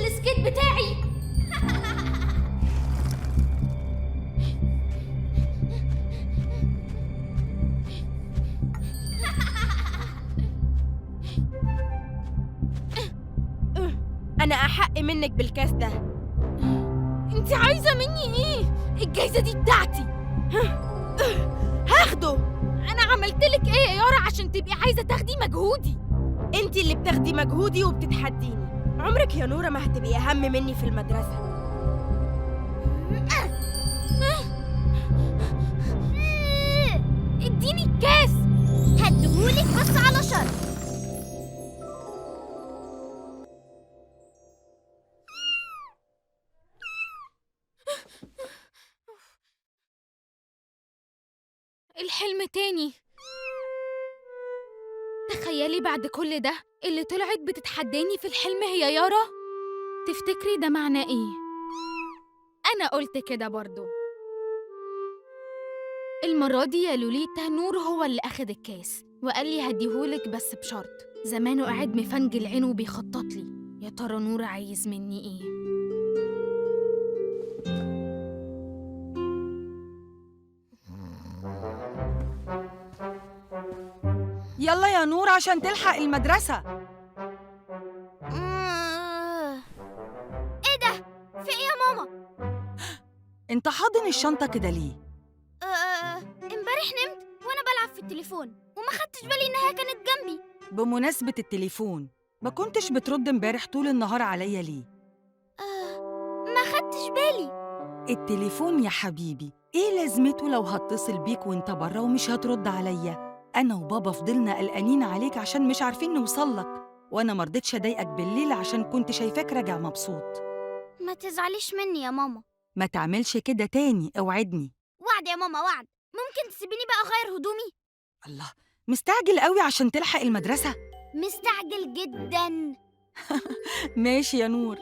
السكيت بتاعي. أنا أحق منك بالكاس ده. انت عايزة مني ايه؟ الجايزة دي بتاعتي. هاخده. انا عملتلك ايه يا يارا عشان تبقي عايزة تاخدي مجهودي؟ انتي اللي بتاخدي مجهودي وبتتحديني. عمرك يا نورة ما هتبقي أهم مني في المدرسة. اديني الكاس. هديهولك بس على شرط. الحلم تاني. تخيلي بعد كل ده اللي طلعت بتتحداني في الحلم هي يارا. تفتكري ده معناه ايه؟ انا قلت كده برضو. المرة دي يا لوليتا نور هو اللي أخد الكاس وقال لي هديهولك بس بشرط. زمانه قاعد مفنجل عينه وبيخطط لي. يا ترى نور عايز مني ايه؟ يلا يا نور عشان تلحق المدرسة. ايه ده؟ في ايه يا ماما؟ انت حاضن الشنطة كده ليه؟ امبارح نمت وانا بلعب في التليفون وما خدتش بالي انها كانت جنبي. بمناسبة التليفون، ما كنتش بترد امبارح طول النهار عليا ليه؟ ما خدتش بالي. التليفون يا حبيبي ايه لازمته لو هتصل بيك وانت بره ومش هترد عليا؟ انا وبابا فضلنا قلقانين عليك عشان مش عارفين نوصلك، وانا مرضتش اضايقك بالليل عشان كنت شايفاك راجع مبسوط. ما تزعليش مني يا ماما. ما تعملش كده تاني، اوعدني. وعد يا ماما، وعد. ممكن تسيبيني بقى اغير هدومي؟ الله، مستعجل قوي عشان تلحق المدرسة؟ مستعجل جدا. ماشي يا نور.